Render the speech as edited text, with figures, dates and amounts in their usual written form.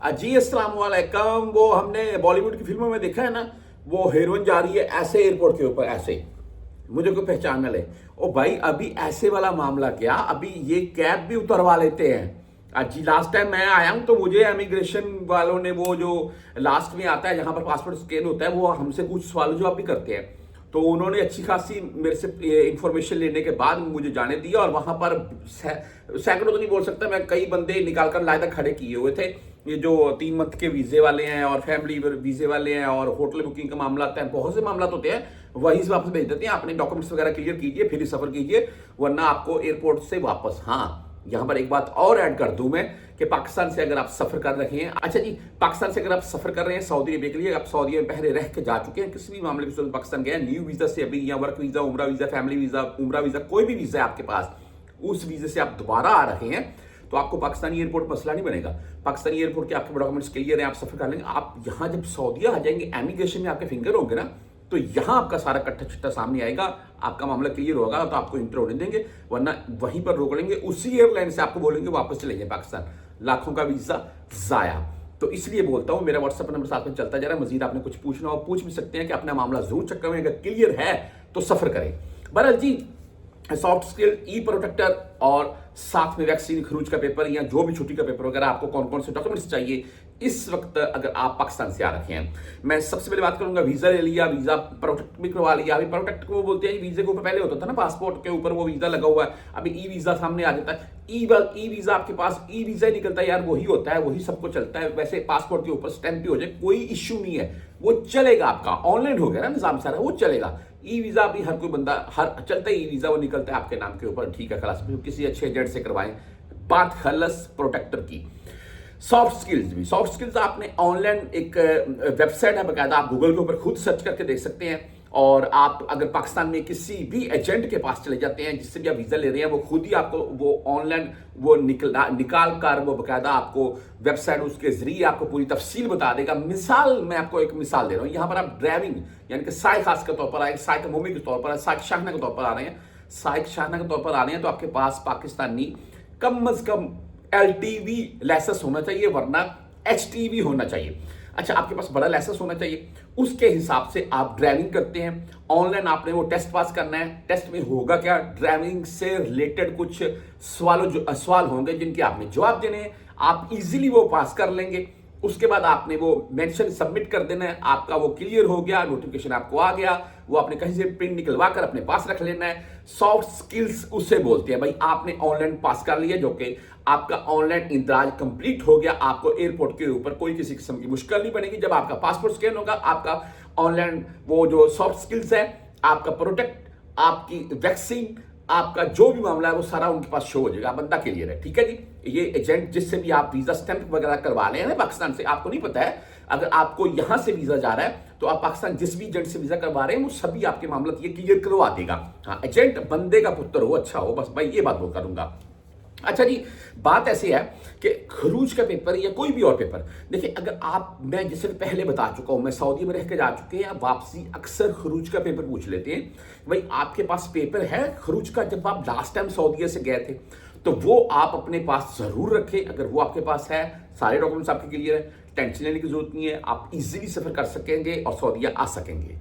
जी अस्सलाम वालेकुम। वो हमने बॉलीवुड की फिल्मों में देखा है ना, वो हीरोइन जा रही है ऐसे एयरपोर्ट के ऊपर, ऐसे मुझे कोई पहचान न ले। ओ भाई, अभी ऐसे वाला मामला क्या, अभी ये कैब भी उतरवा लेते हैं। जी लास्ट टाइम मैं आया हूं तो मुझे इमिग्रेशन वालों ने वो जो लास्ट में आता है जहां पर पासपोर्ट स्कैन होता है, वो हमसे कुछ सवाल जवाब भी करते हैं। तो उन्होंने अच्छी खासी मेरे से इंफॉर्मेशन लेने के बाद मुझे जाने दिया, और वहां पर सैकड़ों तो नहीं बोल सकता मैं, कई बंदे निकाल कर लाए तक खड़े किए हुए थे। ये जो 3 मंथ के वीजे वाले हैं और फैमिली वीजे वाले हैं और होटल बुकिंग का मामला आता है, बहुत से मामला होते हैं, वहीं से वापस भेज देते हैं। अपने डॉक्यूमेंट्स वगैरह क्लियर कीजिए फिर ही सफर कीजिए, वरना आपको एयरपोर्ट से वापस। हाँ, यहां पर एक बात और ऐड कर दूं मैं कि पाकिस्तान से अगर आप सफर कर रहे हैं, अच्छा जी, पाकिस्तान से अगर आप सफर कर रहे हैं सऊदी अरबिया के लिए, आप सऊदी में पहले रह के जा चुके हैं, किसी भी मामले की सूरत पाकिस्तान गए, न्यू वीजा से अभी, या वर्क वीजा, उम्रा वीजा, फैमिली वीजा, उम्रा वीजा, कोई भी वीजा है आपके पास, उस वीजे से आप दोबारा आ रहे हैं, तो आपको पाकिस्तानी एयरपोर्ट मसला नहीं बनेगा। पाकिस्तानी एयरपोर्ट के आपके डॉक्यूमेंट्स क्लियर हैं, आप सफर कर लेंगे। आप यहां जब सऊदीया आ जाएंगे, एमिग्रेशन में आपके फिंगर होंगे ना, तो यहां आपका सारा कट्टा चिट्टा सामने आएगा, आपका मामला क्लियर होगा तो आपको इंटर होने देंगे, वरना वहीं पर रोक लेंगे। उसी एयरलाइन से आपको बोलेंगे वापस चले जाए पाकिस्तान, लाखों का वीजा जाया। तो इसलिए बोलता हूं, मेरा व्हाट्सएप नंबर साथ में चलता जा रहा है। मजीद आपने कुछ पूछना हो पूछ भी सकते हैं कि अपना मामला जरूर चेक करें, अगर क्लियर है तो सफर करें। बहरहाल जी, सॉफ्ट स्किल, ई प्रोटेक्टर और साथ में वैक्सीन, खरूज का पेपर या जो भी छुट्टी का पेपर वगैरह, आपको कौन कौन से डॉक्यूमेंट्स चाहिए इस वक्त अगर आप पाकिस्तान से आ रखे हैं। मैं सबसे पहले बात करूंगा, वीजा ले लिया, वीजा प्रोटेक्ट भी करवा लिया। अभी प्रोटेक्ट को बोलते हैं, वीजे के ऊपर पहले होता था ना, पासपोर्ट के ऊपर वो वीजा लगा हुआ है, अभी ई वीजा सामने आ जाता है। ई वीजा आपके पास, ई वीजा ही निकलता है यार, वही होता है, वही सबको चलता है। वैसे पासपोर्ट के ऊपर स्टैंप भी हो जाए, कोई इश्यू नहीं है, वो चलेगा। आपका ऑनलाइन हो गया ना निजाम सारा, वो चलेगा। ई वीजा भी हर कोई बंदा, हर चलता है, ई वीजा वो निकलता है आपके नाम के ऊपर, ठीक है, खलास। किसी अच्छे एजेंट से करवाएं। बात खलस प्रोटेक्टर की। सॉफ्ट स्किल्स भी, सॉफ्ट स्किल्स आपने ऑनलाइन एक वेबसाइट है बकायदा, आप गूगल के ऊपर खुद सर्च करके देख सकते हैं। और आप अगर पाकिस्तान में किसी भी एजेंट के पास चले जाते हैं, जिससे भी आप वीजा ले रहे हैं, वो खुद ही आपको वो ऑनलाइन वो निकाल कर वो बकायदा आपको वेबसाइट, उसके जरिए आपको पूरी तफसील बता देगा। मिसाल, मैं आपको एक मिसाल दे रहा हूं, यहां पर आप ड्राइविंग यानी कि साइक खास के तौर पर आए, साइक मोमी के तौर पर, साइक शाहना के तौर पर आ रहे हैं, साइक शाहना के तौर पर आ रहे हैं, तो आपके पास पाकिस्तानी कम अज कम LTV लाइसेंस होना चाहिए, वरना HTV होना चाहिए। अच्छा, आपके पास बड़ा लाइसेंस होना चाहिए, उसके हिसाब से आप ड्राइविंग करते हैं। ऑनलाइन आपने वो टेस्ट पास करना है। टेस्ट में होगा क्या, ड्राइविंग से रिलेटेड कुछ सवाल होंगे जिनके आपने जवाब देने हैं, आप इजीली वो पास कर लेंगे। उसके बाद आपने वो मेंशन सबमिट कर देना है, आपका वो क्लियर हो गया, नोटिफिकेशन आपको आ गया, वो आपने कहीं से प्रिंट निकलवा कर अपने पास रख लेना है। सॉफ्ट स्किल्स उसे बोलते हैं भाई, आपने ऑनलाइन पास कर लिया, जो कि आपका ऑनलाइन इंदराज कंप्लीट हो गया, आपको एयरपोर्ट के ऊपर कोई किसी किस्म की मुश्किल नहीं बनेगी। जब आपका पासपोर्ट स्कैन होगा, आपका ऑनलाइन वो जो सॉफ्ट स्किल्स है, आपका प्रोटेक्ट, आपकी वैक्सीन, आपका जो भी मामला है, वो सारा उनके पास शो हो जाएगा, बंदा क्लियर है, ठीक है जी। ये एजेंट जिससे भी आप वीजा स्टैंप वगैरह करवा रहे हैं पाकिस्तान से, आपको नहीं पता है, अगर आपको यहां से वीजा जा रहा है तो आप पाकिस्तान जिस भी एजेंट से वीजा करवा रहे हैं, वो सभी आपके मामला ये क्लियर करवा देगा। हाँ, एजेंट बंदे का पुत्र हो, अच्छा हो, बस भाई ये बात बोल करूंगा। अच्छा जी, बात ऐसी है कि खरूज का पेपर या कोई भी और पेपर, देखिए, अगर आप, मैं जैसे पहले बता चुका हूं, मैं सऊदी में रह के जा चुके हैं, वापसी अक्सर खरूज का पेपर पूछ लेते हैं। भाई आपके पास पेपर है खरूज का, जब आप लास्ट टाइम सऊदीया से गए थे, तो वो आप अपने पास जरूर रखें। अगर वो आपके पास है, सारे डॉक्यूमेंट्स आपके क्लियर है, टेंशन लेने की जरूरत नहीं है, आप इजीली सफर कर सकेंगे और सऊदीया आ सकेंगे।